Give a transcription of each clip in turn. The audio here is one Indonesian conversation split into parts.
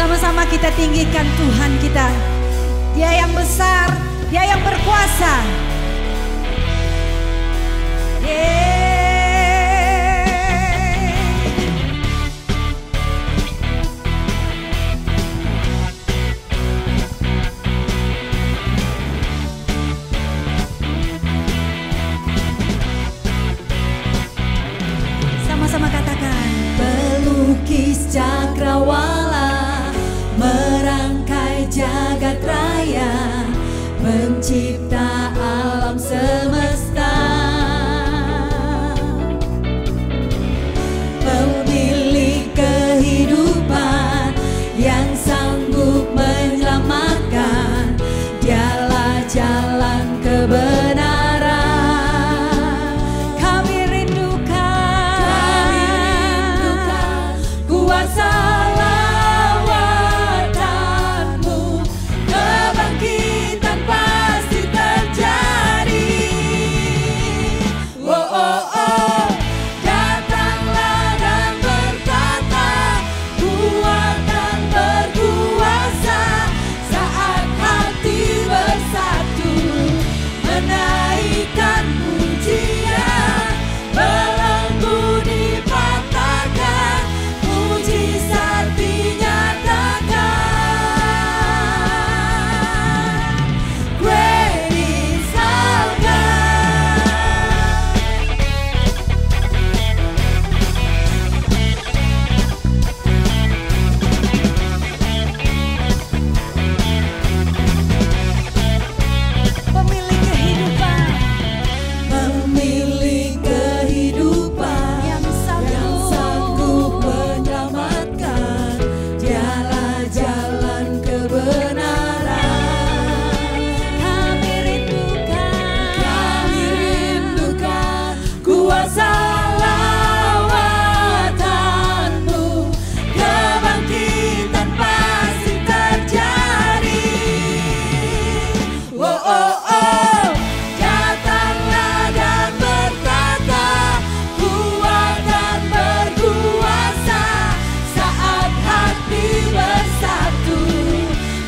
Sama-sama kita tinggikan Tuhan kita. Dia yang besar, Dia yang berkuasa. Sama-sama katakan. Pelukis cakrawala, merangkai jagat raya, pencipta alam semesta, pemilik kehidupan yang sanggup menyelamatkan, Dialah jalan kebenaran. Kami rindukan kuasa lawatan-Mu, kebangkitan pasti terjadi. Oh, oh, oh, datanglah dan berkata, kuatan berkuasa, saat hati bersatu, menaikkan pujian, belenggu dipatahkan, mujizat dinyatakan. Great is our God. Pemilik kehidupan, pemilik kehidupan yang sanggup menyelamatkan, Dialah jalan kebenaran. Kami rindukan kuasa lawatan-Mu, kebangkitan pasti terjadi. Oh, oh, oh, datanglah dan berkata, kuatan berkuasa, saat hati bersatu,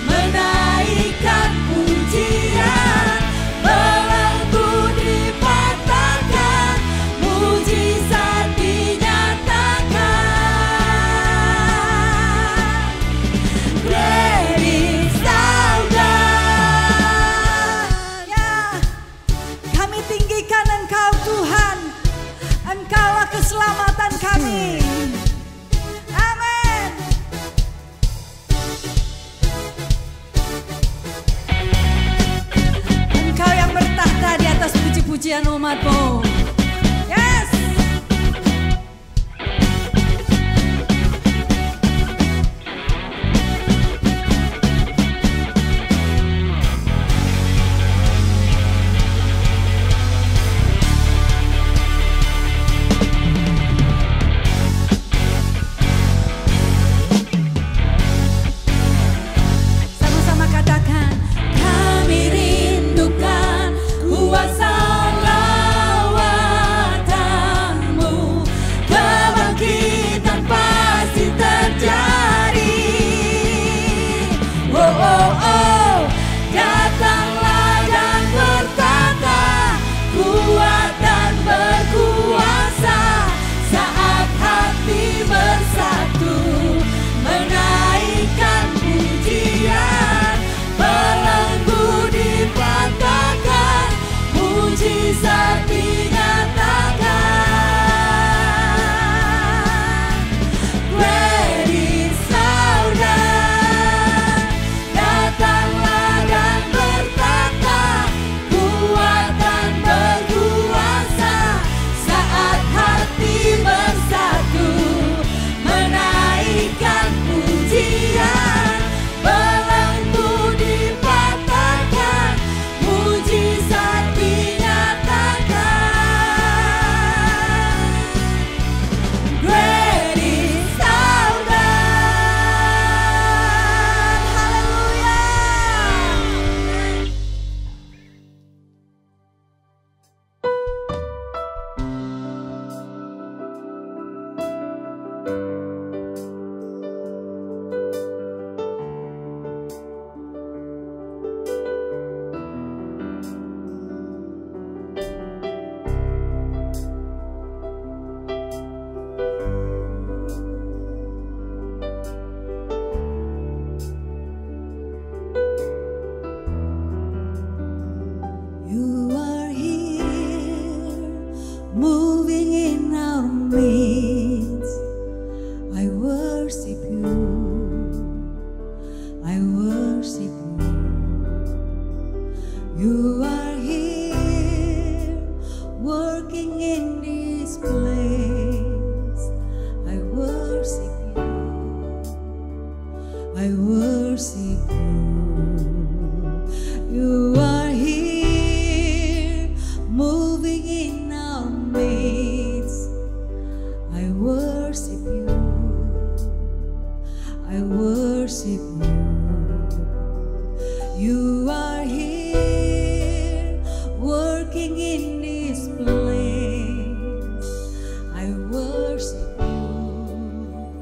menaikkan pujian, belenggu dipatahkan, mujizat dinyatakan. Great is our God. Ya, kami tinggikan Engkau Tuhan, Engkaulah keselamatan kami. Amin. Engkau yang bertahta di atas puji-pujian umat-Mu. Yes. Sama-sama katakan, kami rindukan kuasa lawatan-Mu, I worship you. You are here, moving in our midst. I worship you. I worship you. You are here, working in this place. I worship you.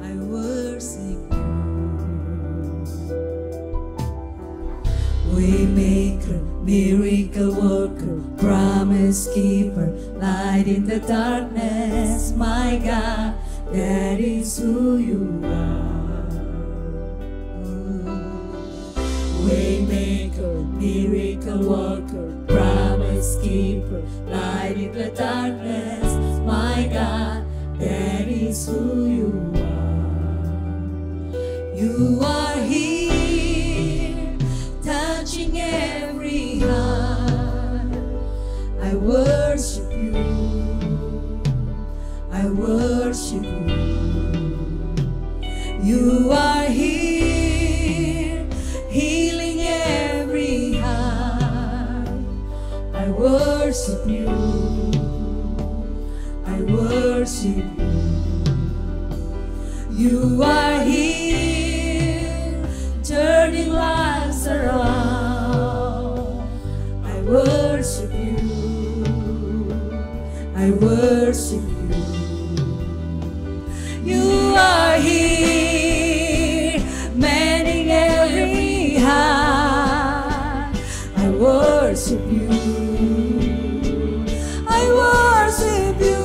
I worship you. Waymaker, miracle worker, promise keeper, light in the darkness, my God, that is who you are. Waymaker, miracle worker, promise keeper, light in the darkness, my God, that is who you are. You are here, touching every heart. I worship you. I worship you. You are here, healing every heart. I worship you. I worship you. You are here, turning lives around. I worship you. I worship you. You are here, mending every heart. I worship you. I worship you.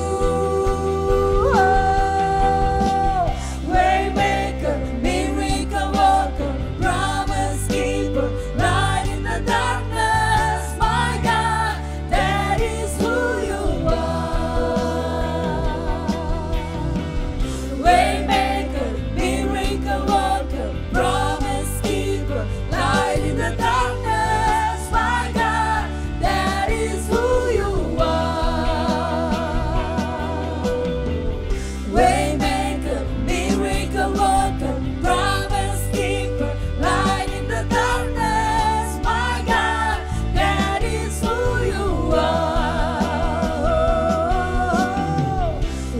Oh, waymaker, miracle worker, promise keeper, light in the darkness, my God, that is who you are. Waymaker, miracle worker, promise keeper, light in the darkness, my God, that is who you are. Waymaker, miracle worker, promise keeper, light in the darkness, my God, that is who you are.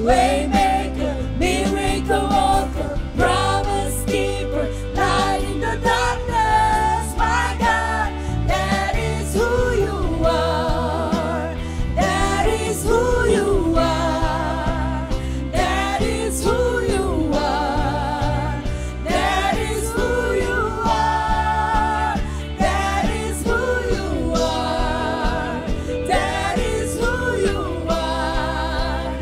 Waymaker, miracle worker, promise keeper, light in the darkness, my God, that is who you are. That is who you are. That is who you are. That is who you are. That is who you are. That is who you are.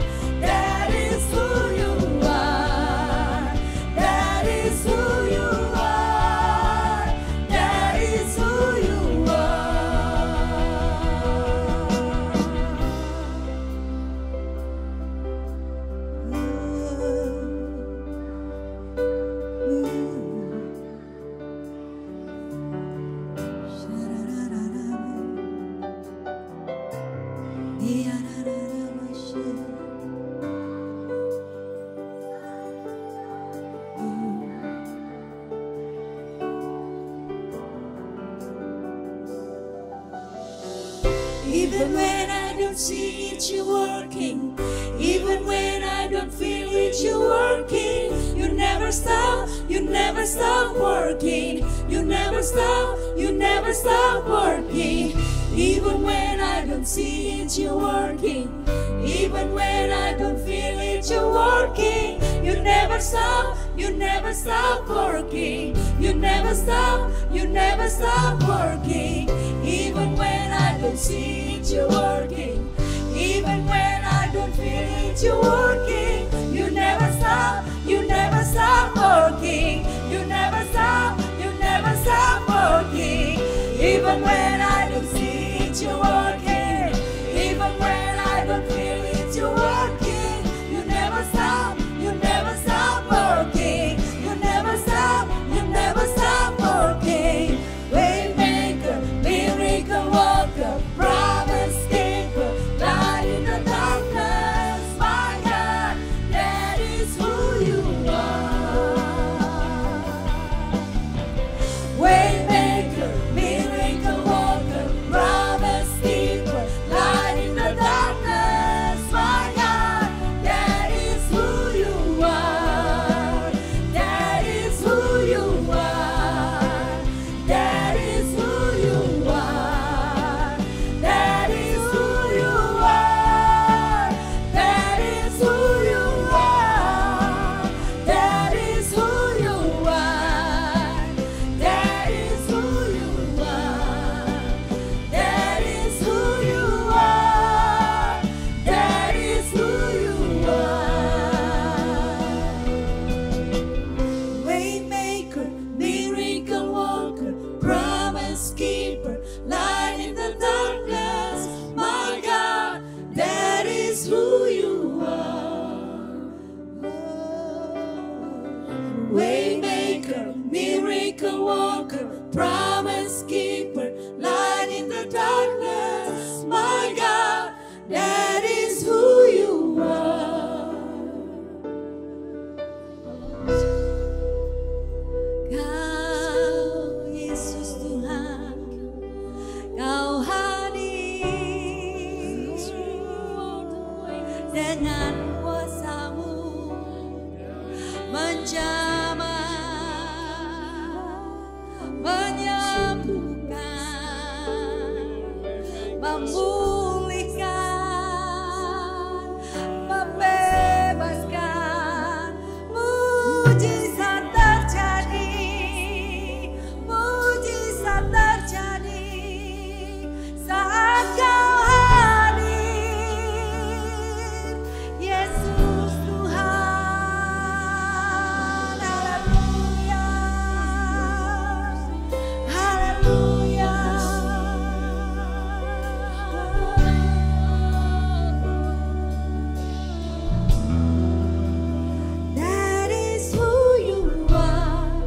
That is who you are. That is who you are. That is who you Even when I don't see it, you're working. Even when I don't feel it, you're working. You never stop, you never stop working. You never stop, you never stop working. Even when I don't see it, you're working. Even when I don't feel it, you're working. You never stop, you never stop working. You never stop, you never stop working. Even when I don't see it, you're working. Even when I don't feel it, you're working. You never stop, you never stop working. You never stop, you never stop working. Even when I don't see it, you're working. Even when I don't feel it, you're working. You never stop, you never stop working. You never stop, you never stop working. Waymaker, miracle worker, promise keeper, light in the darkness, my God, that is who you are. Waymaker, miracle worker, promise keeper, light in the darkness. My God, that is who you are. Kau Yesus Tuhan, Kau hadir dengan kuasa-Mu menjamah, menyembuhkan, memulihkan, membebaskan. Mujizat terjadi saat Kau hadir, Yesus Tuhan. Haleluya, haleluya. That is who you are.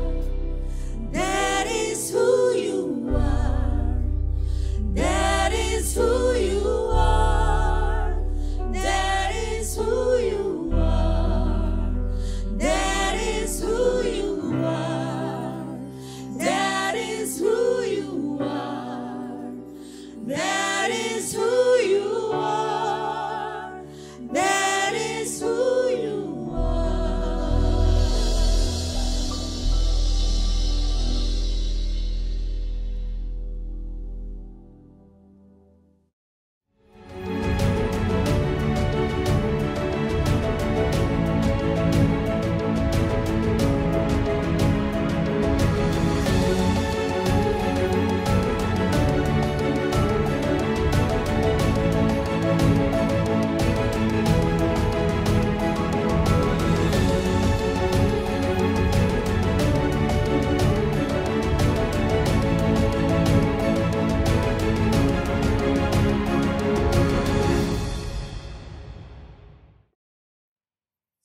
That is who you are. That is who you are. That is who you are. That is who you are. That is who you are. That is who you are. That is who you are.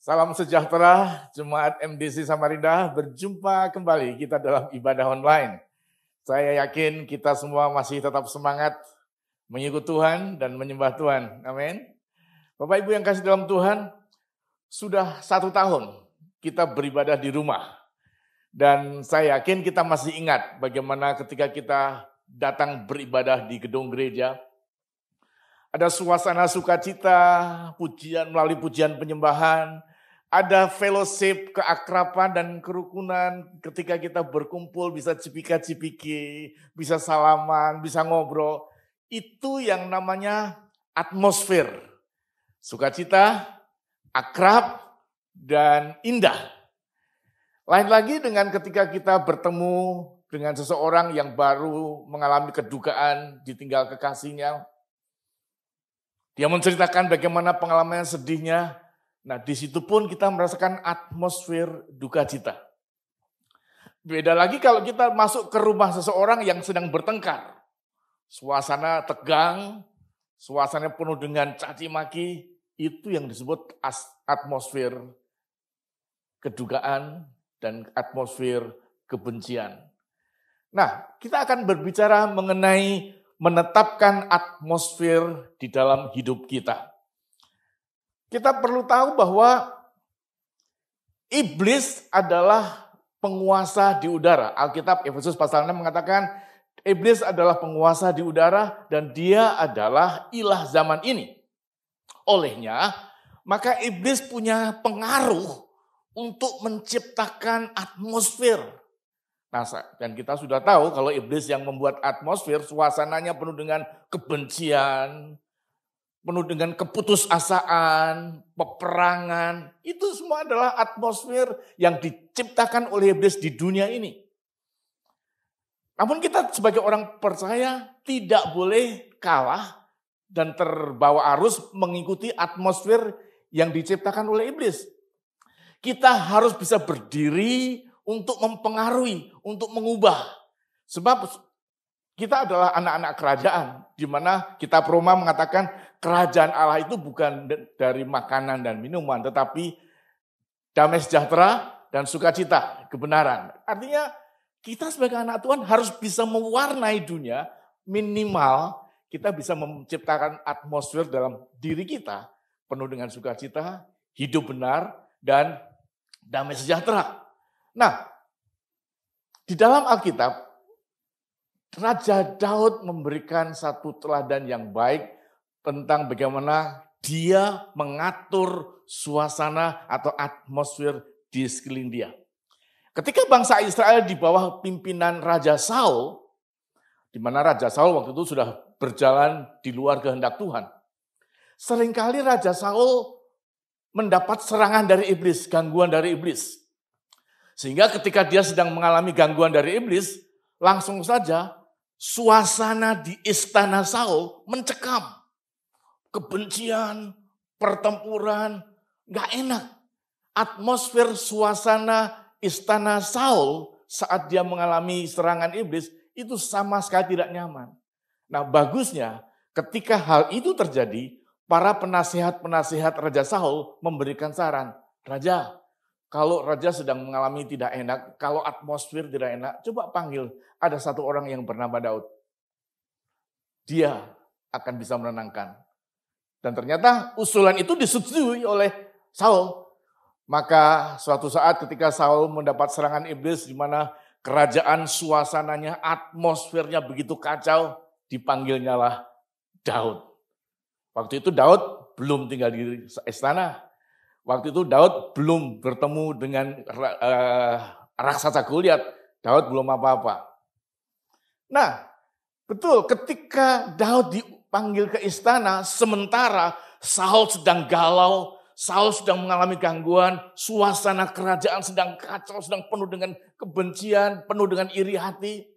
Salam sejahtera, Jemaat MDC Samarinda, berjumpa kembali kita dalam ibadah online. Saya yakin kita semua masih tetap semangat mengikut Tuhan dan menyembah Tuhan. Amin. Bapak Ibu yang kasih dalam Tuhan, sudah 1 tahun kita beribadah di rumah. Dan saya yakin kita masih ingat bagaimana ketika kita datang beribadah di gedung gereja, ada suasana sukacita, pujian melalui pujian penyembahan, ada fellowship, keakraban dan kerukunan ketika kita berkumpul bisa cipika-cipiki, bisa salaman, bisa ngobrol. Itu yang namanya atmosfer. Sukacita, akrab, dan indah. Lain lagi dengan ketika kita bertemu dengan seseorang yang baru mengalami kedukaan ditinggal kekasihnya. Dia menceritakan bagaimana pengalaman sedihnya. Nah, di situ pun kita merasakan atmosfer duka cita. Beda lagi kalau kita masuk ke rumah seseorang yang sedang bertengkar. Suasana tegang, suasana penuh dengan caci maki, itu yang disebut atmosfer kedukaan dan atmosfer kebencian. Nah, kita akan berbicara mengenai menetapkan atmosfer di dalam hidup kita. Kita perlu tahu bahwa iblis adalah penguasa di udara. Alkitab Efesus pasal 6 mengatakan iblis adalah penguasa di udara dan dia adalah ilah zaman ini. Olehnya, maka iblis punya pengaruh untuk menciptakan atmosfer. Nah, dan kita sudah tahu kalau iblis yang membuat atmosfer, suasananya penuh dengan kebencian, penuh dengan keputusasaan, peperangan. Itu semua adalah atmosfer yang diciptakan oleh iblis di dunia ini. Namun kita sebagai orang percaya tidak boleh kalah dan terbawa arus mengikuti atmosfer yang diciptakan oleh iblis. Kita harus bisa berdiri untuk mempengaruhi, untuk mengubah. Sebab kita adalah anak-anak kerajaan, di mana kitab Roma mengatakan kerajaan Allah itu bukan dari makanan dan minuman, tetapi damai sejahtera, dan sukacita, kebenaran. Artinya kita sebagai anak Tuhan harus bisa mewarnai dunia, minimal kita bisa menciptakan atmosfer dalam diri kita penuh dengan sukacita, hidup benar, dan damai sejahtera. Nah, di dalam Alkitab, Raja Daud memberikan satu teladan yang baik tentang bagaimana dia mengatur suasana atau atmosfer di sekeliling dia. Ketika bangsa Israel di bawah pimpinan Raja Saul, di mana Raja Saul waktu itu sudah berjalan di luar kehendak Tuhan, seringkali Raja Saul mendapat serangan dari iblis, gangguan dari iblis. Sehingga ketika dia sedang mengalami gangguan dari iblis, langsung saja suasana di istana Saul mencekam. Kebencian, pertempuran, gak enak. Atmosfer suasana istana Saul saat dia mengalami serangan iblis itu sama sekali tidak nyaman. Nah, bagusnya ketika hal itu terjadi, para penasihat-penasihat Raja Saul memberikan saran. Raja, kalau Raja sedang mengalami tidak enak, kalau atmosfer tidak enak, coba panggil ada satu orang yang bernama Daud. Dia akan bisa menenangkan. Dan ternyata usulan itu disetujui oleh Saul. Maka suatu saat ketika Saul mendapat serangan iblis di mana kerajaan suasananya, atmosfernya begitu kacau, dipanggilnya lah Daud. Waktu itu Daud belum tinggal di istana. Waktu itu Daud belum bertemu dengan raksasa Goliat. Daud belum apa-apa. Nah, betul ketika Daud dipanggil ke istana, sementara Saul sedang galau, Saul sedang mengalami gangguan, suasana kerajaan sedang kacau, sedang penuh dengan kebencian, penuh dengan iri hati.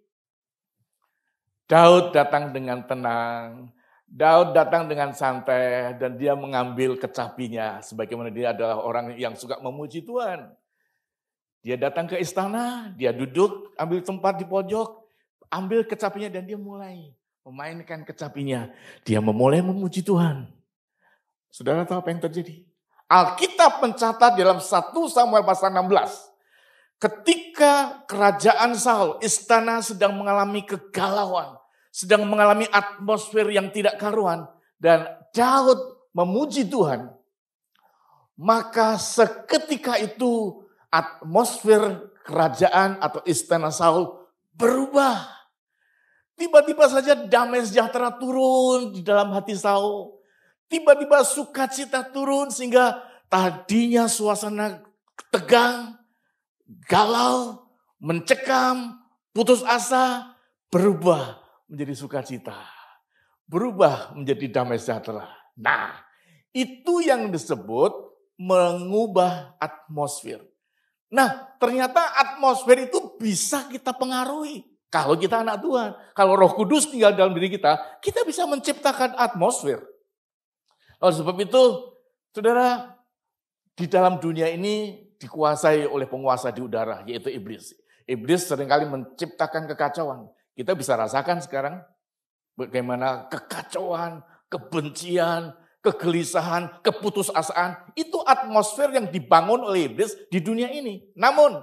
Daud datang dengan tenang, Daud datang dengan santai, dan dia mengambil kecapinya, sebagaimana dia adalah orang yang suka memuji Tuhan. Dia datang ke istana, dia duduk, ambil tempat di pojok, ambil kecapinya, dan dia mulai memainkan kecapinya. Dia memulai memuji Tuhan. Saudara tahu apa yang terjadi? Alkitab mencatat dalam 1 Samuel pasal 16. Ketika kerajaan Saul, istana sedang mengalami kegalauan, sedang mengalami atmosfer yang tidak karuan, dan Daud memuji Tuhan, maka seketika itu atmosfer kerajaan atau istana Saul berubah. Tiba-tiba saja damai sejahtera turun di dalam hati Saul. Tiba-tiba sukacita turun sehingga tadinya suasana tegang, galau, mencekam, putus asa, berubah menjadi sukacita. Berubah menjadi damai sejahtera. Nah, itu yang disebut mengubah atmosfer. Nah, ternyata atmosfer itu bisa kita pengaruhi. Kalau kita anak Tuhan, kalau Roh Kudus tinggal dalam diri kita bisa menciptakan atmosfer. Oleh sebab itu, saudara, di dalam dunia ini dikuasai oleh penguasa di udara, yaitu iblis. Iblis seringkali menciptakan kekacauan. Kita bisa rasakan sekarang bagaimana kekacauan, kebencian, kegelisahan, keputusasaan. Itu atmosfer yang dibangun oleh iblis di dunia ini. Namun,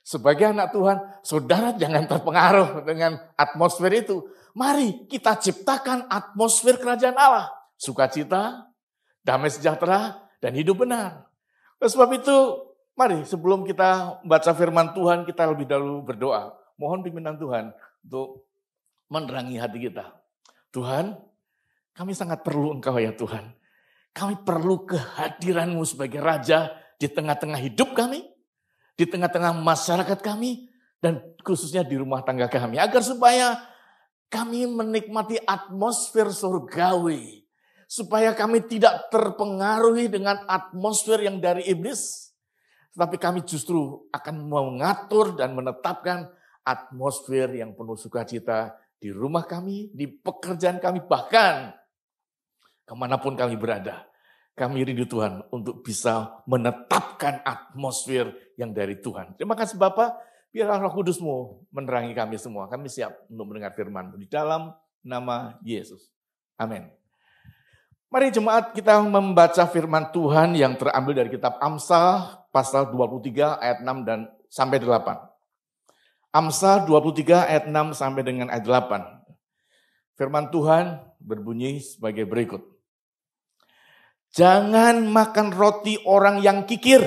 sebagai anak Tuhan, saudara jangan terpengaruh dengan atmosfer itu. Mari kita ciptakan atmosfer kerajaan Allah. Sukacita, damai sejahtera, dan hidup benar. Oleh sebab itu, mari sebelum kita baca firman Tuhan, kita lebih dahulu berdoa. Mohon pimpinan Tuhan untuk menerangi hati kita. Tuhan, kami sangat perlu Engkau ya Tuhan. Kami perlu kehadiran-Mu sebagai Raja di tengah-tengah hidup kami, di tengah-tengah masyarakat kami, dan khususnya di rumah tangga kami. Agar supaya kami menikmati atmosfer surgawi. Supaya kami tidak terpengaruhi dengan atmosfer yang dari iblis. Tetapi kami justru akan mengatur dan menetapkan atmosfer yang penuh sukacita di rumah kami, di pekerjaan kami, bahkan kemanapun kami berada. Kami rindu Tuhan untuk bisa menetapkan atmosfer yang dari Tuhan. Terima kasih Bapak, biarlah Roh Kudus-Mu menerangi kami semua. Kami siap untuk mendengar firman-Mu di dalam nama Yesus. Amin. Mari jemaat kita membaca firman Tuhan yang terambil dari kitab Amsal pasal 23 ayat 6 dan sampai 8. Amsal 23 ayat 6 sampai dengan ayat 8. Firman Tuhan berbunyi sebagai berikut. Jangan makan roti orang yang kikir.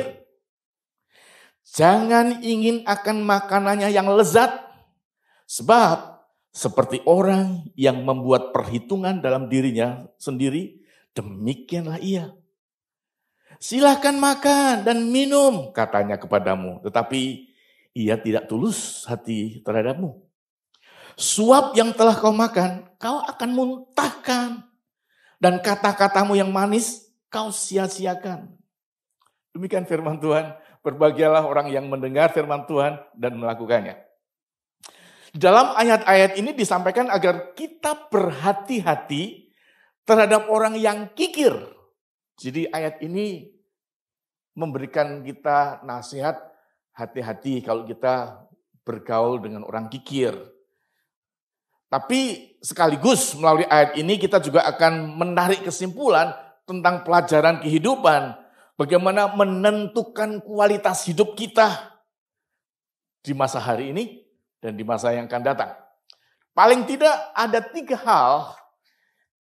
Jangan ingin akan makanannya yang lezat. Sebab seperti orang yang membuat perhitungan dalam dirinya sendiri, demikianlah ia. Silahkan makan dan minum, katanya kepadamu. Tetapi ia tidak tulus hati terhadapmu. Suap yang telah kau makan, kau akan muntahkan. Dan kata-katamu yang manis, kau sia-siakan. Demikian firman Tuhan. Berbahagialah orang yang mendengar firman Tuhan dan melakukannya. Dalam ayat-ayat ini disampaikan agar kita berhati-hati terhadap orang yang kikir. Jadi ayat ini memberikan kita nasihat, hati-hati kalau kita bergaul dengan orang kikir. Tapi sekaligus melalui ayat ini kita juga akan menarik kesimpulan tentang pelajaran kehidupan. Bagaimana menentukan kualitas hidup kita di masa hari ini dan di masa yang akan datang. Paling tidak ada 3 hal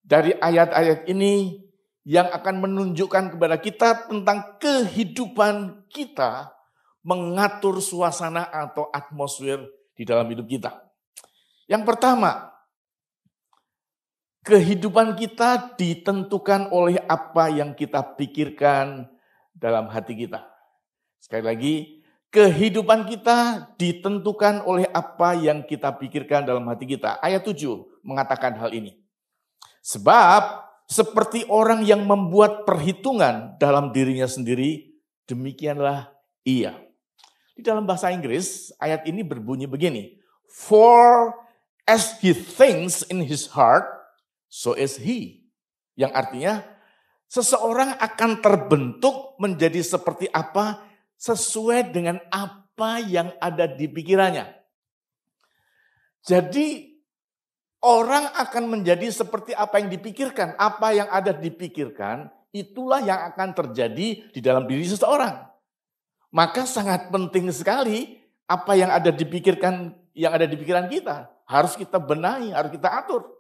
dari ayat-ayat ini yang akan menunjukkan kepada kita tentang kehidupan kita mengatur suasana atau atmosfer di dalam hidup kita. Yang pertama, kehidupan kita ditentukan oleh apa yang kita pikirkan dalam hati kita. Sekali lagi, kehidupan kita ditentukan oleh apa yang kita pikirkan dalam hati kita. Ayat 7 mengatakan hal ini. Sebab seperti orang yang membuat perhitungan dalam dirinya sendiri, demikianlah ia. Di dalam bahasa Inggris, ayat ini berbunyi begini. For as he thinks in his heart, so is he. Yang artinya, seseorang akan terbentuk menjadi seperti apa sesuai dengan apa yang ada di pikirannya. Jadi orang akan menjadi seperti apa yang dipikirkan. Apa yang ada dipikirkan, itulah yang akan terjadi di dalam diri seseorang. Maka sangat penting sekali apa yang ada dipikirkan, yang ada di pikiran kita. Harus kita benahi, harus kita atur.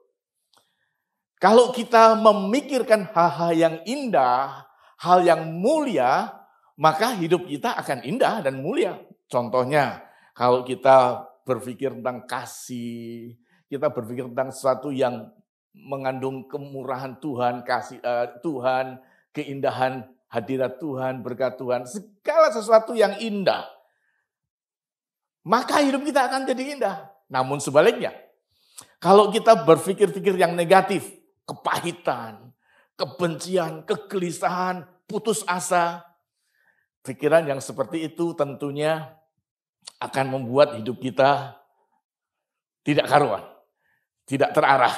Kalau kita memikirkan hal-hal yang indah, hal yang mulia, maka hidup kita akan indah dan mulia. Contohnya, kalau kita berpikir tentang kasih, kita berpikir tentang sesuatu yang mengandung kemurahan Tuhan, kasih Tuhan, keindahan hadirat Tuhan, berkat Tuhan, segala sesuatu yang indah, maka hidup kita akan jadi indah. Namun sebaliknya, kalau kita berpikir-pikir yang negatif, kepahitan, kebencian, kegelisahan, putus asa, pikiran yang seperti itu tentunya akan membuat hidup kita tidak karuan, tidak terarah.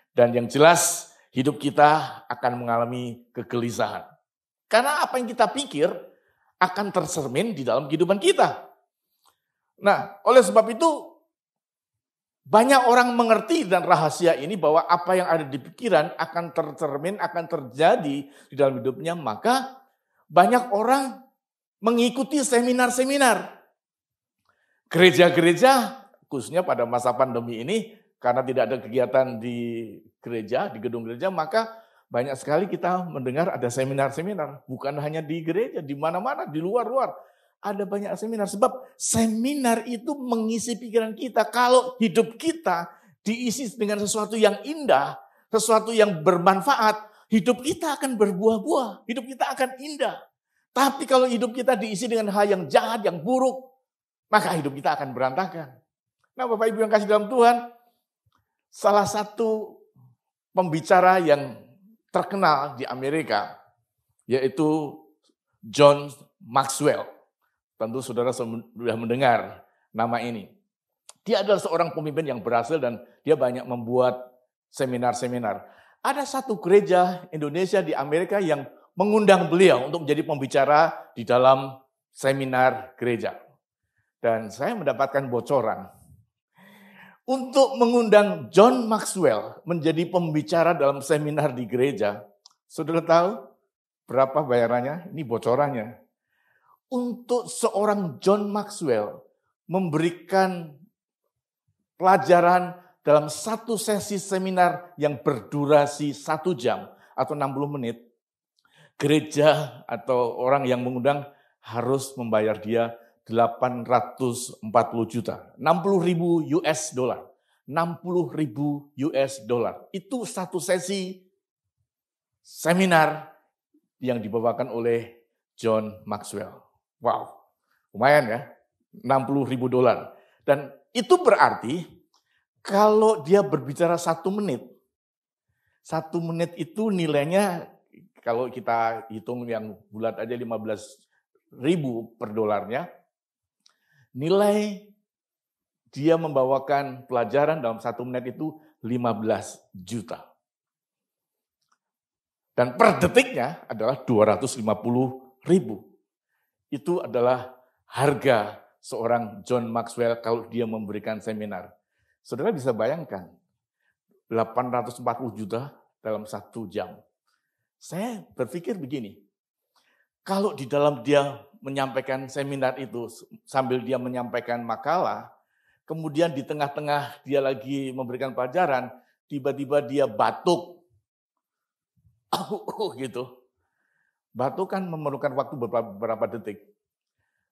Dan yang jelas hidup kita akan mengalami kegelisahan. Karena apa yang kita pikir akan tercermin di dalam kehidupan kita. Nah, oleh sebab itu banyak orang mengerti dan rahasia ini bahwa apa yang ada di pikiran akan tercermin, akan terjadi di dalam hidupnya. Maka banyak orang mengikuti seminar-seminar. Gereja-gereja, khususnya pada masa pandemi ini, karena tidak ada kegiatan di gereja, di gedung gereja, maka banyak sekali kita mendengar ada seminar-seminar. Bukan hanya di gereja, di mana-mana, di luar-luar. Ada banyak seminar, sebab seminar itu mengisi pikiran kita. Kalau hidup kita diisi dengan sesuatu yang indah, sesuatu yang bermanfaat, hidup kita akan berbuah-buah, hidup kita akan indah. Tapi kalau hidup kita diisi dengan hal yang jahat, yang buruk, maka hidup kita akan berantakan. Nah, Bapak Ibu yang kasih dalam Tuhan, salah satu pembicara yang terkenal di Amerika, yaitu John Maxwell. Tentu saudara sudah mendengar nama ini. Dia adalah seorang pemimpin yang berhasil dan dia banyak membuat seminar-seminar. Ada satu gereja Indonesia di Amerika yang mengundang beliau untuk menjadi pembicara di dalam seminar gereja. Dan saya mendapatkan bocoran. Untuk mengundang John Maxwell menjadi pembicara dalam seminar di gereja, saudara tahu berapa bayarannya? Ini bocorannya. untuk seorang John Maxwell memberikan pelajaran dalam satu sesi seminar yang berdurasi 1 jam atau 60 menit, gereja atau orang yang mengundang harus membayar dia 840 juta, 60.000 US dollar. 60.000 US dollar. Itu satu sesi seminar yang dibawakan oleh John Maxwell. Wow, lumayan ya, 60.000 dolar. Dan itu berarti kalau dia berbicara 1 menit, 1 menit itu nilainya kalau kita hitung yang bulat aja 15.000 per dolarnya, nilai dia membawakan pelajaran dalam 1 menit itu 15 juta. Dan per detiknya adalah 250.000. Itu adalah harga seorang John Maxwell kalau dia memberikan seminar. Saudara bisa bayangkan, 840 juta dalam 1 jam. Saya berpikir begini, kalau di dalam dia menyampaikan seminar itu, sambil dia menyampaikan makalah, kemudian di tengah-tengah dia lagi memberikan pelajaran, tiba-tiba dia batuk. Gitu. Batuk kan memerlukan waktu beberapa detik.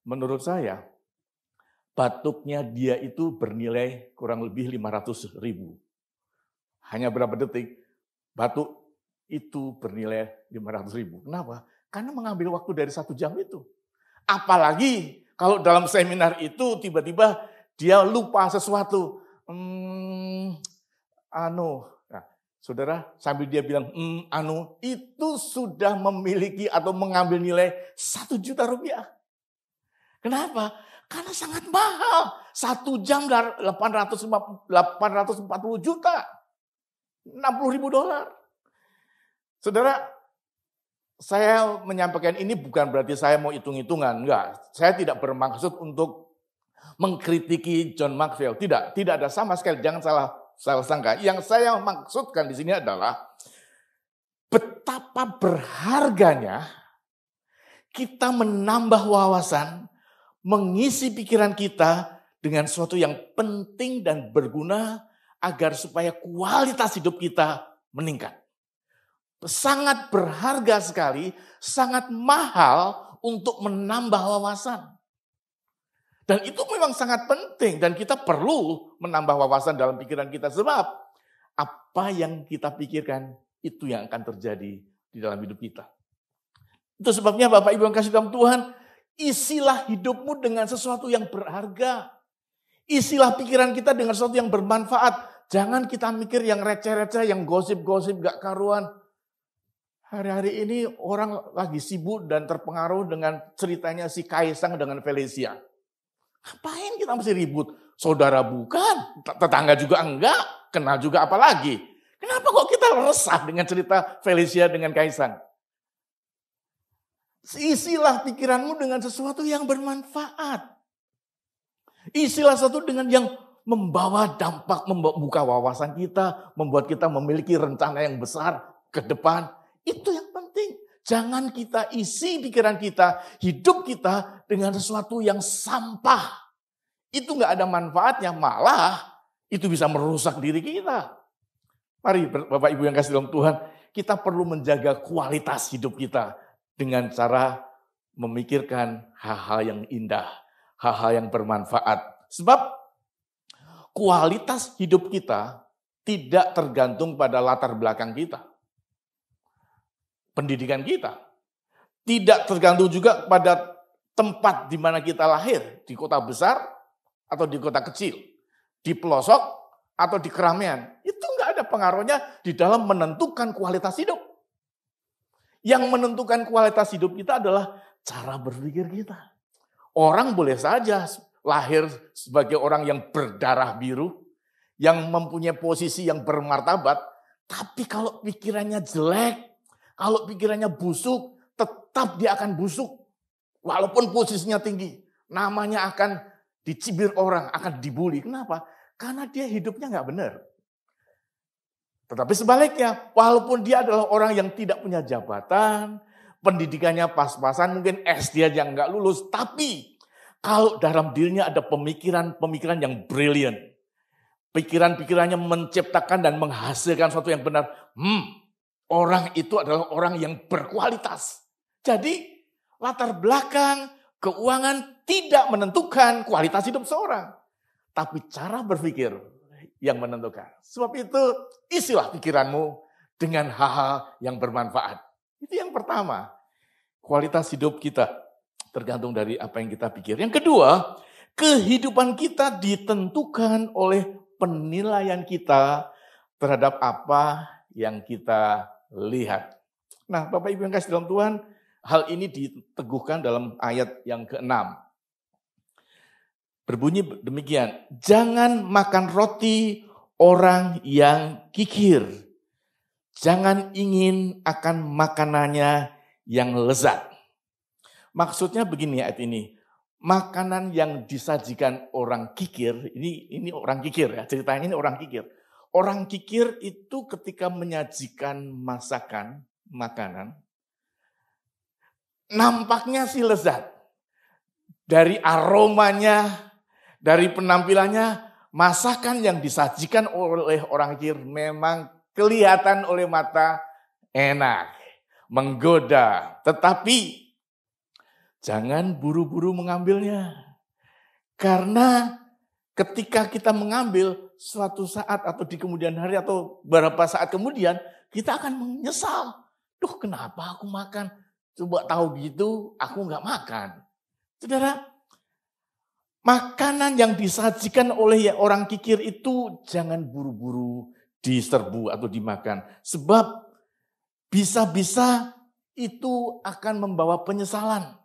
Menurut saya, batuknya dia itu bernilai kurang lebih 500.000. Hanya berapa detik, batuk itu bernilai 500.000. Kenapa? Karena mengambil waktu dari 1 jam itu. Apalagi kalau dalam seminar itu tiba-tiba dia lupa sesuatu. Nah, saudara, sambil dia bilang, itu sudah memiliki atau mengambil nilai 1 juta rupiah. Kenapa? Karena sangat mahal. 1 jam 840 juta. 60.000 dolar. Saudara, saya menyampaikan ini bukan berarti saya mau hitung-hitungan. Enggak, saya tidak bermaksud untuk mengkritiki John Maxwell. Tidak ada sama sekali. Jangan salah sangka. Yang saya maksudkan di sini adalah betapa berharganya kita menambah wawasan, mengisi pikiran kita dengan sesuatu yang penting dan berguna agar supaya kualitas hidup kita meningkat. Sangat berharga sekali, sangat mahal untuk menambah wawasan. Dan itu memang sangat penting dan kita perlu menambah wawasan dalam pikiran kita sebab apa yang kita pikirkan itu yang akan terjadi di dalam hidup kita. Itu sebabnya Bapak Ibu yang kasih dalam Tuhan, isilah hidupmu dengan sesuatu yang berharga. Isilah pikiran kita dengan sesuatu yang bermanfaat. Jangan kita mikir yang receh-receh, yang gosip-gosip gak karuan. Hari-hari ini orang lagi sibuk dan terpengaruh dengan ceritanya si Kaisang dengan Felicia. Ngapain kita mesti ribut? Saudara bukan, tetangga juga enggak, kenal juga apalagi. Kenapa kok kita resah dengan cerita Felicia dengan Kaisang? Isilah pikiranmu dengan sesuatu yang bermanfaat. Isilah sesuatu dengan yang membawa dampak, membuka wawasan kita, membuat kita memiliki rencana yang besar ke depan. Itu yang penting. Jangan kita isi pikiran kita, hidup kita dengan sesuatu yang sampah. Itu gak ada manfaatnya, malah itu bisa merusak diri kita. Mari Bapak Ibu yang kasih dalam Tuhan, kita perlu menjaga kualitas hidup kita dengan cara memikirkan hal-hal yang indah, hal-hal yang bermanfaat. Sebab kualitas hidup kita tidak tergantung pada latar belakang kita. Pendidikan kita. Tidak tergantung juga pada tempat di mana kita lahir. Di kota besar atau di kota kecil. Di pelosok atau di keramaian. Itu enggak ada pengaruhnya di dalam menentukan kualitas hidup. Yang menentukan kualitas hidup kita adalah cara berpikir kita. Orang boleh saja lahir sebagai orang yang berdarah biru, yang mempunyai posisi yang bermartabat, tapi kalau pikirannya jelek, kalau pikirannya busuk, tetap dia akan busuk. Walaupun posisinya tinggi, namanya akan dicibir orang, akan dibully. Kenapa? Karena dia hidupnya nggak benar. Tetapi sebaliknya, walaupun dia adalah orang yang tidak punya jabatan, pendidikannya pas-pasan, mungkin SD aja nggak lulus. Tapi kalau dalam dirinya ada pemikiran-pemikiran yang brilian, pikiran-pikirannya menciptakan dan menghasilkan sesuatu yang benar, orang itu adalah orang yang berkualitas. Jadi latar belakang, keuangan tidak menentukan kualitas hidup seorang. Tapi cara berpikir yang menentukan. Sebab itu isilah pikiranmu dengan hal-hal yang bermanfaat. Itu yang pertama. Kualitas hidup kita tergantung dari apa yang kita pikir. Yang kedua, kehidupan kita ditentukan oleh penilaian kita terhadap apa yang kita lihat. Nah, Bapak Ibu yang kasih dalam Tuhan, hal ini diteguhkan dalam ayat yang ke-6. Berbunyi demikian, jangan makan roti orang yang kikir. Jangan ingin akan makanannya yang lezat. Maksudnya begini ayat ini, makanan yang disajikan orang kikir, ini orang kikir ya, ceritanya ini orang kikir. Orang kikir itu ketika menyajikan makanan, nampaknya sih lezat. Dari aromanya, dari penampilannya, masakan yang disajikan oleh orang kikir memang kelihatan oleh mata enak, menggoda. Tetapi jangan buru-buru mengambilnya. Karena ketika kita mengambil suatu saat atau di kemudian hari atau beberapa saat kemudian, kita akan menyesal. Duh, kenapa aku makan? Coba tahu gitu, aku nggak makan. Saudara, makanan yang disajikan oleh orang kikir itu jangan buru-buru diserbu atau dimakan. Sebab bisa-bisa itu akan membawa penyesalan.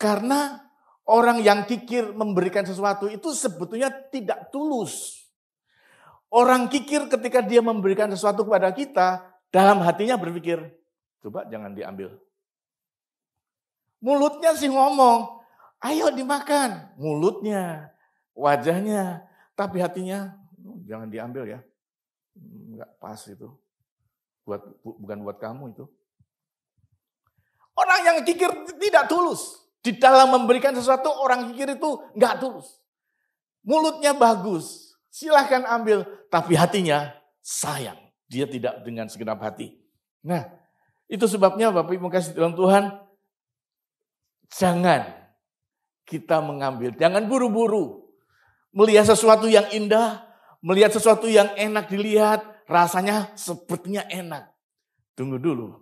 Karena orang yang kikir memberikan sesuatu itu sebetulnya tidak tulus. Orang kikir ketika dia memberikan sesuatu kepada kita, dalam hatinya berpikir, coba jangan diambil. Mulutnya sih ngomong, ayo dimakan. Mulutnya, wajahnya, tapi hatinya, jangan diambil ya. Enggak pas itu. Bukan buat kamu itu. Orang yang kikir tidak tulus. Di dalam memberikan sesuatu, orang kikir itu enggak tulus. Mulutnya bagus, silahkan ambil. Tapi hatinya sayang. Dia tidak dengan segenap hati. Nah, itu sebabnya Bapak Ibu kasih dalam Tuhan, jangan kita mengambil, jangan buru-buru. Melihat sesuatu yang indah, melihat sesuatu yang enak dilihat, rasanya sepertinya enak. Tunggu dulu,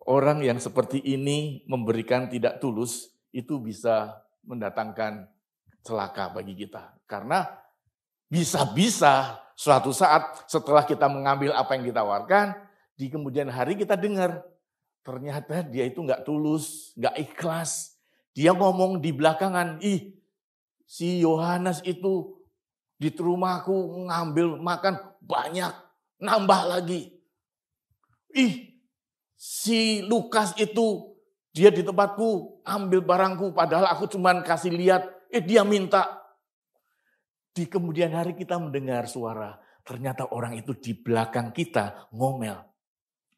orang yang seperti ini memberikan tidak tulus, itu bisa mendatangkan celaka bagi kita. Karena bisa-bisa suatu saat setelah kita mengambil apa yang ditawarkan, di kemudian hari kita dengar, ternyata dia itu nggak tulus, nggak ikhlas. Dia ngomong di belakangan, si Yohanes itu di rumahku ngambil makan banyak, nambah lagi. Si Lukas itu dia di tempatku ambil barangku, padahal aku cuma kasih lihat, dia minta. Di kemudian hari kita mendengar suara, ternyata orang itu di belakang kita ngomel.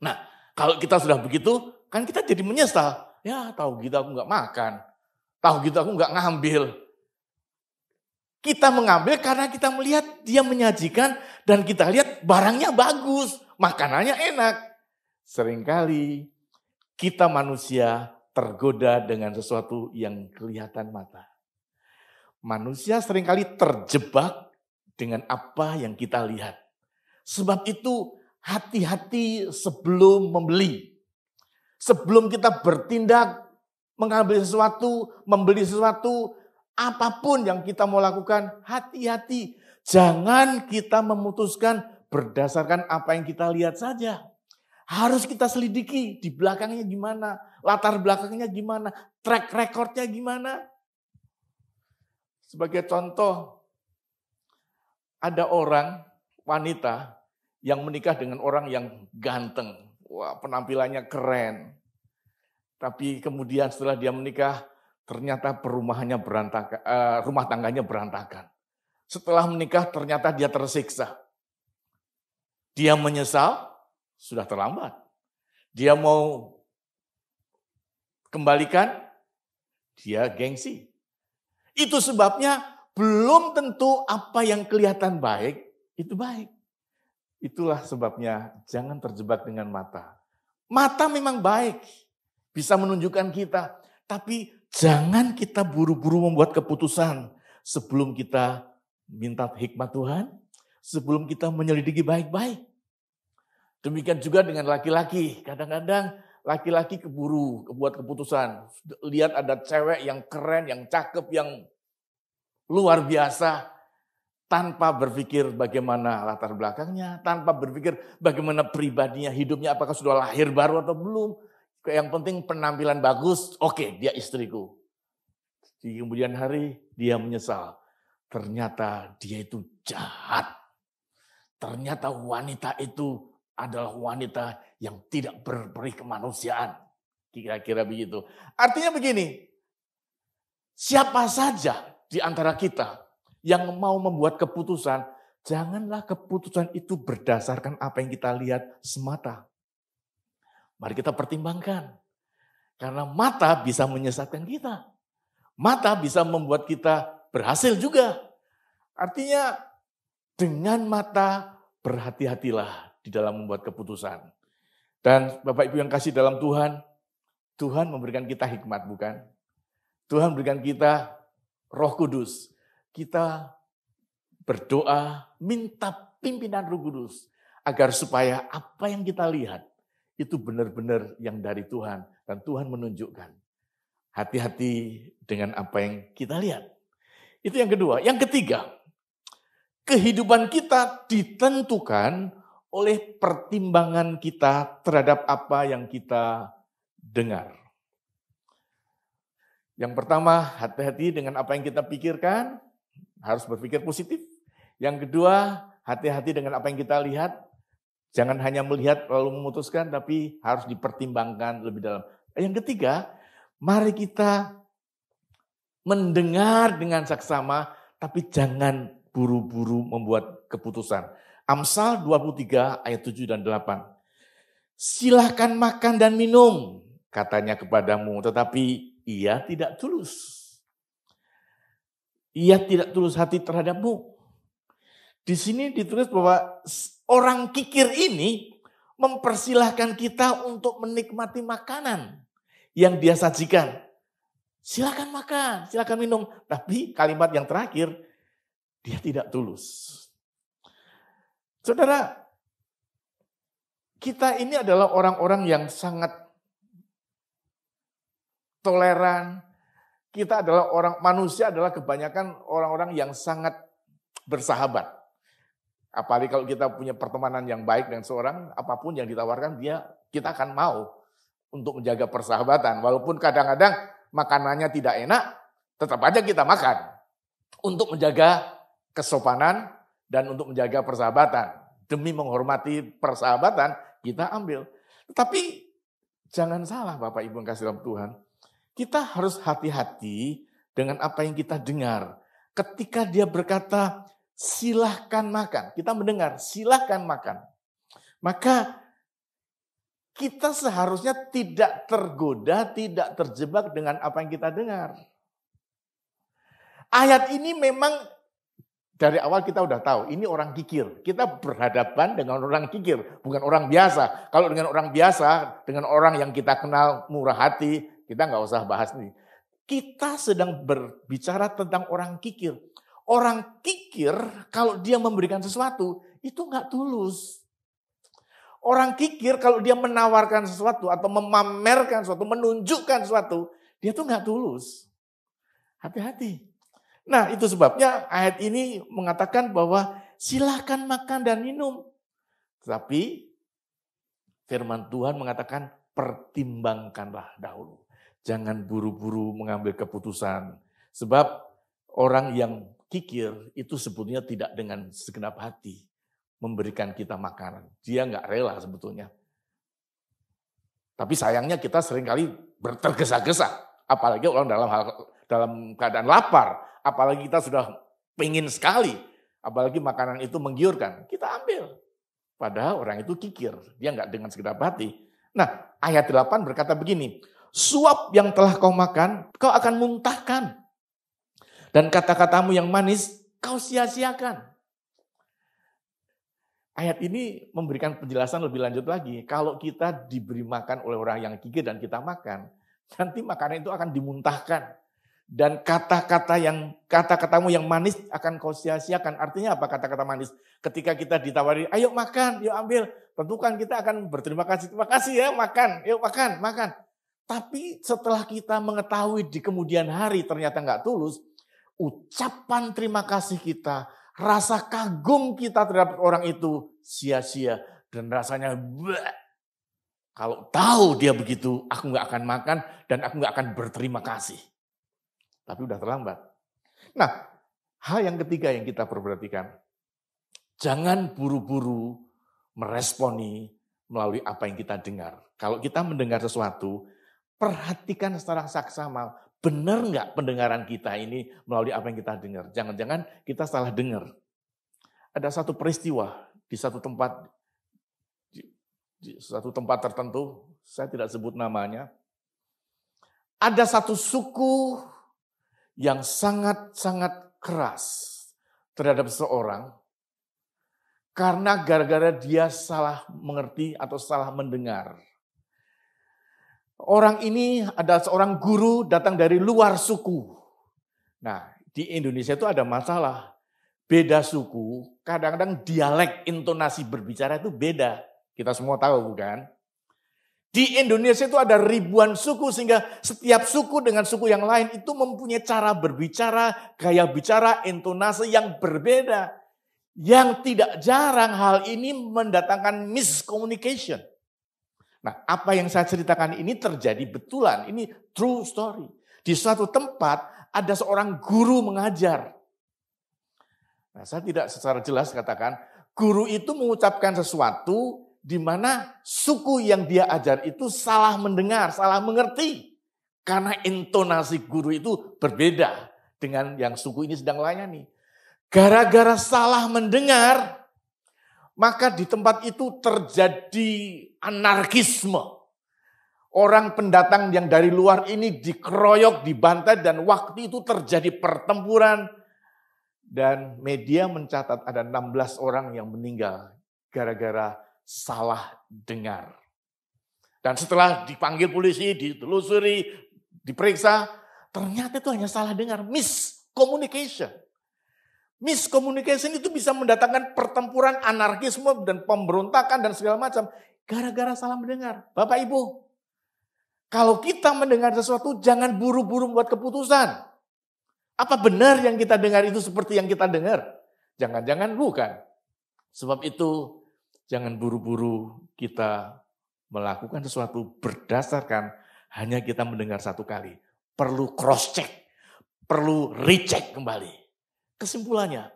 Nah, kalau kita sudah begitu, kan kita jadi menyesal. Ya, tahu gitu aku nggak makan. Tahu gitu aku nggak ngambil. Kita mengambil karena kita melihat dia menyajikan dan kita lihat barangnya bagus, makanannya enak. Seringkali kita manusia tergoda dengan sesuatu yang kelihatan mata. Manusia seringkali terjebak dengan apa yang kita lihat. Sebab itu hati-hati sebelum membeli. Sebelum kita bertindak, mengambil sesuatu, membeli sesuatu, apapun yang kita mau lakukan, hati-hati. Jangan kita memutuskan berdasarkan apa yang kita lihat saja. Harus kita selidiki di belakangnya gimana, latar belakangnya gimana, track recordnya gimana. Sebagai contoh, ada orang, wanita, yang menikah dengan orang yang ganteng. Wah, penampilannya keren. Tapi kemudian setelah dia menikah, ternyata perumahannya berantakan, rumah tangganya berantakan. Setelah menikah ternyata dia tersiksa. Dia menyesal, sudah terlambat. Dia mau kembalikan, dia gengsi. Itu sebabnya belum tentu apa yang kelihatan baik, itu baik. Itulah sebabnya jangan terjebak dengan mata. Mata memang baik, bisa menunjukkan kita. Tapi jangan kita buru-buru membuat keputusan sebelum kita minta hikmat Tuhan, sebelum kita menyelidiki baik-baik. Demikian juga dengan laki-laki. Kadang-kadang laki-laki keburu buat keputusan. Lihat ada cewek yang keren, yang cakep, yang luar biasa. Tanpa berpikir bagaimana latar belakangnya, tanpa berpikir bagaimana pribadinya, hidupnya, apakah sudah lahir baru atau belum. Yang penting penampilan bagus, oke, dia istriku. Di kemudian hari dia menyesal. Ternyata dia itu jahat. Ternyata wanita itu adalah wanita yang tidak berperi kemanusiaan. Kira-kira begitu. Artinya begini, siapa saja di antara kita yang mau membuat keputusan, janganlah keputusan itu berdasarkan apa yang kita lihat semata. Mari kita pertimbangkan. Karena mata bisa menyesatkan kita. Mata bisa membuat kita berhasil juga. Artinya dengan mata berhati-hatilah di dalam membuat keputusan. Dan Bapak Ibu yang kasih dalam Tuhan, Tuhan memberikan kita hikmat, bukan? Tuhan memberikan kita Roh Kudus. Kita berdoa, minta pimpinan Roh Kudus agar supaya apa yang kita lihat itu benar-benar yang dari Tuhan dan Tuhan menunjukkan. Hati-hati dengan apa yang kita lihat. Itu yang kedua. Yang ketiga, kehidupan kita ditentukan oleh pertimbangan kita terhadap apa yang kita dengar. Yang pertama, hati-hati dengan apa yang kita pikirkan. Harus berpikir positif. Yang kedua, hati-hati dengan apa yang kita lihat. Jangan hanya melihat lalu memutuskan, tapi harus dipertimbangkan lebih dalam. Yang ketiga, mari kita mendengar dengan saksama, tapi jangan buru-buru membuat keputusan. Amsal 23 ayat 7 dan 8. Silahkan makan dan minum, katanya kepadamu, tetapi ia tidak tulus. Ia tidak tulus hati terhadapmu. Di sini ditulis bahwa orang kikir ini mempersilahkan kita untuk menikmati makanan yang dia sajikan. Silakan makan, silakan minum. Tapi kalimat yang terakhir, dia tidak tulus. Saudara, kita ini adalah orang-orang yang sangat toleran. Kita adalah manusia adalah kebanyakan orang-orang yang sangat bersahabat. Apalagi kalau kita punya pertemanan yang baik dengan seorang, apapun yang ditawarkan kita akan mau untuk menjaga persahabatan. Walaupun kadang-kadang makanannya tidak enak, tetap aja kita makan. Untuk menjaga kesopanan dan untuk menjaga persahabatan. Demi menghormati persahabatan, kita ambil. Tetapi jangan salah Bapak Ibu yang kasih dalam Tuhan. Kita harus hati-hati dengan apa yang kita dengar. Ketika dia berkata, silahkan makan. Kita mendengar, silahkan makan. Maka kita seharusnya tidak tergoda, tidak terjebak dengan apa yang kita dengar. Ayat ini memang dari awal kita udah tahu, ini orang kikir. Kita berhadapan dengan orang kikir, bukan orang biasa. Kalau dengan orang biasa, dengan orang yang kita kenal murah hati, kita nggak usah bahas nih. Kita sedang berbicara tentang orang kikir. Orang kikir kalau dia memberikan sesuatu, itu nggak tulus. Orang kikir kalau dia menawarkan sesuatu atau memamerkan sesuatu, menunjukkan sesuatu, dia tuh nggak tulus. Hati-hati. Nah itu sebabnya ayat ini mengatakan bahwa silahkan makan dan minum. Tetapi firman Tuhan mengatakan pertimbangkanlah dahulu. Jangan buru-buru mengambil keputusan. Sebab orang yang kikir itu sebetulnya tidak dengan segenap hati memberikan kita makanan. Dia nggak rela sebetulnya. Tapi sayangnya kita seringkali tergesa-gesa. Apalagi orang dalam keadaan lapar. Apalagi kita sudah pengen sekali. Apalagi makanan itu menggiurkan. Kita ambil. Padahal orang itu kikir. Dia nggak dengan segenap hati. Nah, ayat 8 berkata begini, suap yang telah kau makan, kau akan muntahkan. Dan kata-katamu yang manis, kau sia-siakan. Ayat ini memberikan penjelasan lebih lanjut lagi. Kalau kita diberi makan oleh orang yang gigih dan kita makan, nanti makanan itu akan dimuntahkan. Dan kata-katamu yang manis akan kau sia-siakan. Artinya apa kata-kata manis? Ketika kita ditawari, ayo makan, yuk ambil. Tentu kan kita akan berterima kasih. Terima kasih ya, makan, yuk makan. Tapi setelah kita mengetahui di kemudian hari ternyata nggak tulus, ucapan terima kasih kita, rasa kagum kita terhadap orang itu sia-sia. Dan rasanya, kalau tahu dia begitu, aku nggak akan makan dan aku nggak akan berterima kasih. Tapi udah terlambat. Nah, hal yang ketiga yang kita perhatikan, jangan buru-buru meresponi melalui apa yang kita dengar. Kalau kita mendengar sesuatu, perhatikan secara saksama, benar nggak pendengaran kita ini melalui apa yang kita dengar. Jangan-jangan kita salah dengar. Ada satu peristiwa di satu tempat tertentu, saya tidak sebut namanya. Ada satu suku yang sangat-sangat keras terhadap seseorang karena gara-gara dia salah mengerti atau salah mendengar. Orang ini adalah seorang guru datang dari luar suku. Nah, di Indonesia itu ada masalah. Beda suku, kadang-kadang dialek, intonasi berbicara itu beda. Kita semua tahu bukan? Di Indonesia itu ada ribuan suku sehingga setiap suku dengan suku yang lain itu mempunyai cara berbicara, gaya bicara, intonasi yang berbeda. Yang tidak jarang hal ini mendatangkan miscommunication. Nah, apa yang saya ceritakan ini terjadi betulan, ini true story. Di suatu tempat ada seorang guru mengajar. Nah, saya tidak secara jelas katakan, guru itu mengucapkan sesuatu di mana suku yang dia ajar itu salah mendengar, salah mengerti. Karena intonasi guru itu berbeda dengan yang suku ini sedang layani. Gara-gara salah mendengar, maka di tempat itu terjadi anarkisme. Orang pendatang yang dari luar ini dikeroyok, dibantai, dan waktu itu terjadi pertempuran. Dan media mencatat ada 16 orang yang meninggal gara-gara salah dengar. Dan setelah dipanggil polisi, ditelusuri, diperiksa, ternyata itu hanya salah dengar, miscommunication. Miscommunication itu bisa mendatangkan pertempuran, anarkisme, dan pemberontakan, dan segala macam. Gara-gara salah mendengar. Bapak Ibu, kalau kita mendengar sesuatu, jangan buru-buru membuat keputusan. Apa benar yang kita dengar itu seperti yang kita dengar? Jangan-jangan bukan. Sebab itu, jangan buru-buru kita melakukan sesuatu berdasarkan hanya kita mendengar satu kali. Perlu cross-check, perlu recheck kembali. Kesimpulannya,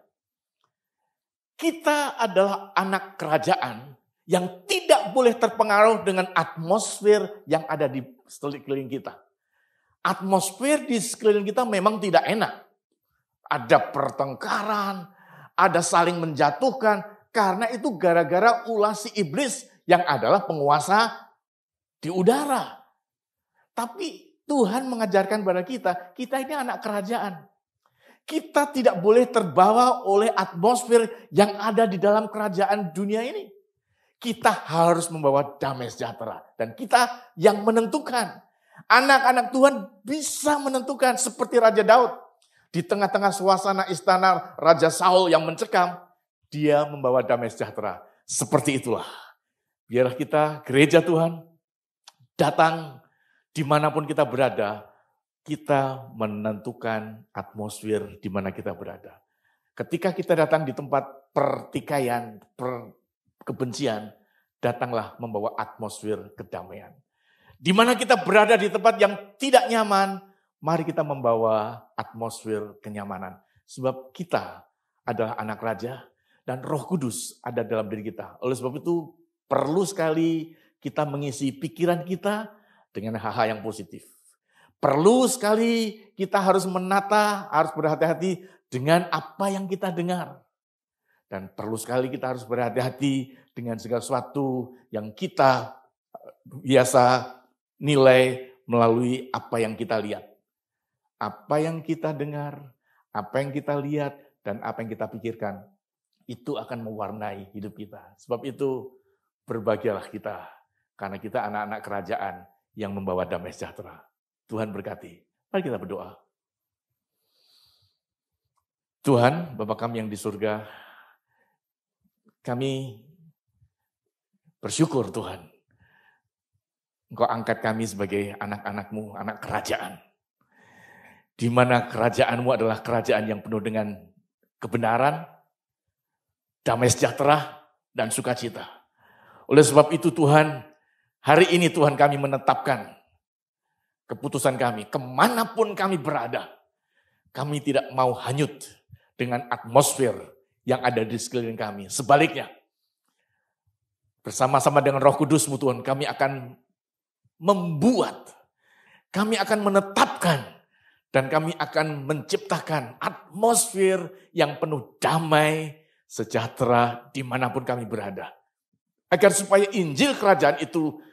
kita adalah anak kerajaan yang tidak boleh terpengaruh dengan atmosfer yang ada di sekeliling kita. Atmosfer di sekeliling kita memang tidak enak. Ada pertengkaran, ada saling menjatuhkan, karena itu gara-gara ulah si iblis yang adalah penguasa di udara. Tapi Tuhan mengajarkan pada kita ini anak kerajaan. Kita tidak boleh terbawa oleh atmosfer yang ada di dalam kerajaan dunia ini. Kita harus membawa damai sejahtera. Dan kita yang menentukan. Anak-anak Tuhan bisa menentukan seperti Raja Daud. Di tengah-tengah suasana istana Raja Saul yang mencekam, dia membawa damai sejahtera. Seperti itulah. Biarlah kita gereja Tuhan datang dimanapun kita berada, kita menentukan atmosfer di mana kita berada. Ketika kita datang di tempat pertikaian, kebencian, datanglah membawa atmosfer kedamaian. Di mana kita berada di tempat yang tidak nyaman, mari kita membawa atmosfer kenyamanan. Sebab kita adalah anak raja dan Roh Kudus ada dalam diri kita. Oleh sebab itu perlu sekali kita mengisi pikiran kita dengan hal-hal yang positif. Perlu sekali kita harus menata, harus berhati-hati dengan apa yang kita dengar. Dan perlu sekali kita harus berhati-hati dengan segala sesuatu yang kita biasa nilai melalui apa yang kita lihat. Apa yang kita dengar, apa yang kita lihat, dan apa yang kita pikirkan, itu akan mewarnai hidup kita. Sebab itu berbahagialah kita, karena kita anak-anak kerajaan yang membawa damai sejahtera. Tuhan berkati. Mari kita berdoa. Tuhan, Bapa kami yang di surga, kami bersyukur Tuhan. Engkau angkat kami sebagai anak-anak-Mu, anak kerajaan. Di mana kerajaan-Mu adalah kerajaan yang penuh dengan kebenaran, damai sejahtera, dan sukacita. Oleh sebab itu Tuhan, hari ini Tuhan kami menetapkan keputusan kami, kemanapun kami berada, kami tidak mau hanyut dengan atmosfer yang ada di sekeliling kami. Sebaliknya, bersama-sama dengan Roh Kudus-Mu Tuhan, kami akan membuat, kami akan menetapkan, dan kami akan menciptakan atmosfer yang penuh damai, sejahtera dimanapun kami berada. Agar supaya Injil Kerajaan itu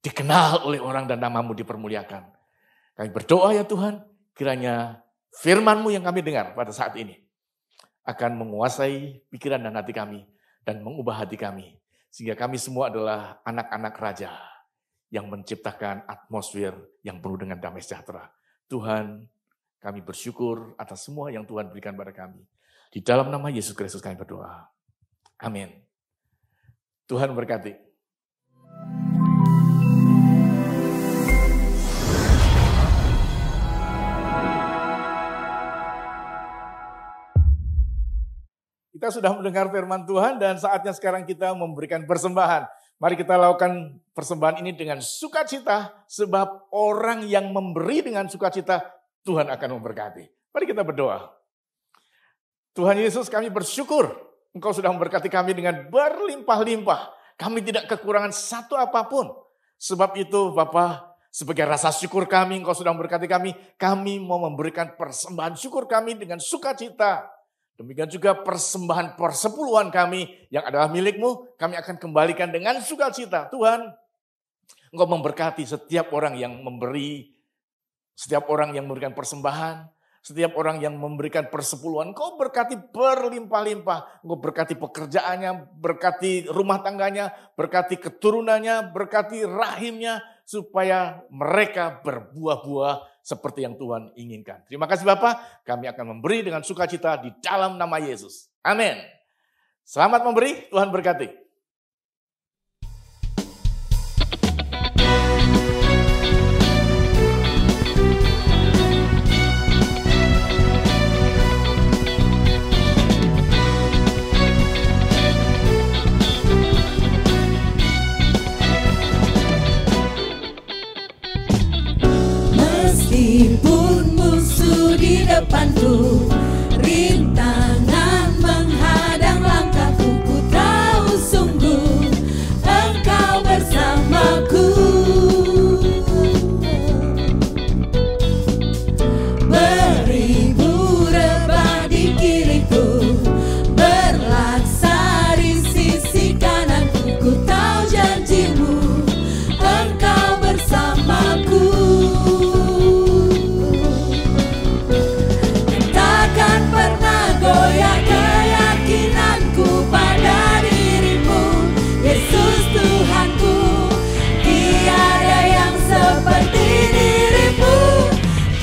dikenal oleh orang dan nama-Mu dipermuliakan. Kami berdoa ya Tuhan, kiranya firman-Mu yang kami dengar pada saat ini akan menguasai pikiran dan hati kami dan mengubah hati kami. Sehingga kami semua adalah anak-anak raja yang menciptakan atmosfer yang penuh dengan damai sejahtera. Tuhan, kami bersyukur atas semua yang Tuhan berikan pada kami. Di dalam nama Yesus Kristus kami berdoa. Amin. Tuhan berkati. Kita sudah mendengar firman Tuhan dan saatnya sekarang kita memberikan persembahan. Mari kita lakukan persembahan ini dengan sukacita, sebab orang yang memberi dengan sukacita, Tuhan akan memberkati. Mari kita berdoa. Tuhan Yesus, kami bersyukur Engkau sudah memberkati kami dengan berlimpah-limpah. Kami tidak kekurangan satu apapun. Sebab itu Bapa, sebagai rasa syukur kami, Engkau sudah memberkati kami mau memberikan persembahan syukur kami dengan sukacita. Demikian juga persembahan persepuluhan kami yang adalah milik-Mu, kami akan kembalikan dengan sukacita. Tuhan, Engkau memberkati setiap orang yang memberi, setiap orang yang memberikan persembahan, setiap orang yang memberikan persepuluhan. Engkau berkati berlimpah-limpah, Engkau berkati pekerjaannya, berkati rumah tangganya, berkati keturunannya, berkati rahimnya, supaya mereka berbuah-buah seperti yang Tuhan inginkan. Terima kasih Bapak, kami akan memberi dengan sukacita di dalam nama Yesus. Amin. Selamat memberi, Tuhan berkati. Meskipun musuh di depanku, rintangan menghadang langkahku, ku tahu sungguh Engkau bersamaku. Beribu rebah di kiriku, berlaksa di sisi kananku, ku tahu janji-Mu Engkau bersamaku. Goyah keyakinanku pada diri-Mu, Yesus Tuhanku. Tiada yang seperti diri-Mu.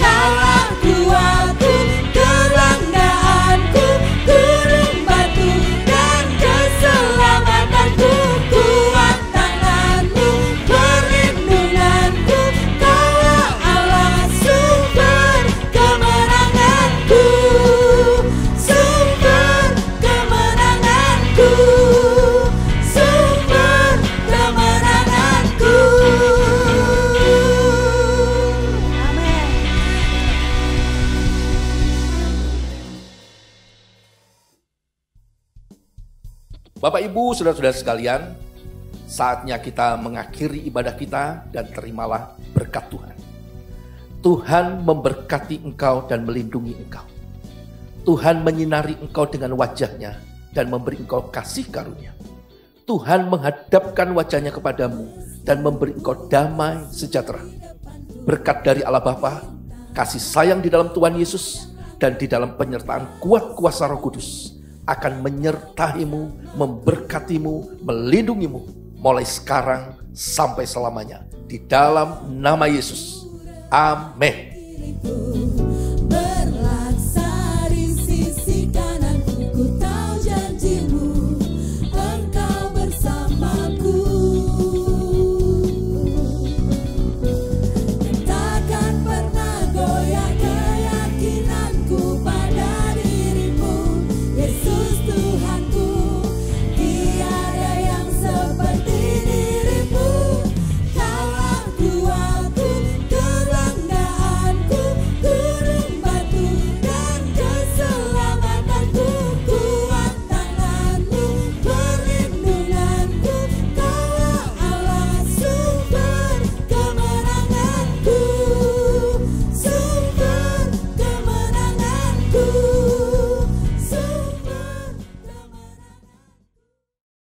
Kaulah kuatku, kebanggaanku, gunung batu dan keselamatanku. Kuat tangan-Mu, perlindunganku. Kaulah Allah, sumber kemenanganku. Sumber kemenanganku, sumber kemenanganku. Amin. Bapak Ibu, saudara-saudara sekalian, saatnya kita mengakhiri ibadah kita dan terimalah berkat Tuhan. Tuhan memberkati engkau dan melindungi engkau. Tuhan menyinari engkau dengan wajah-Nya dan memberi engkau kasih karunia. Tuhan menghadapkan wajahnya kepadamu dan memberi engkau damai sejahtera. Berkat dari Allah Bapa, kasih sayang di dalam Tuhan Yesus, dan di dalam penyertaan kuat kuasa Roh Kudus akan menyertaimu, memberkatimu, melindungimu mulai sekarang sampai selamanya. Di dalam nama Yesus. Amin.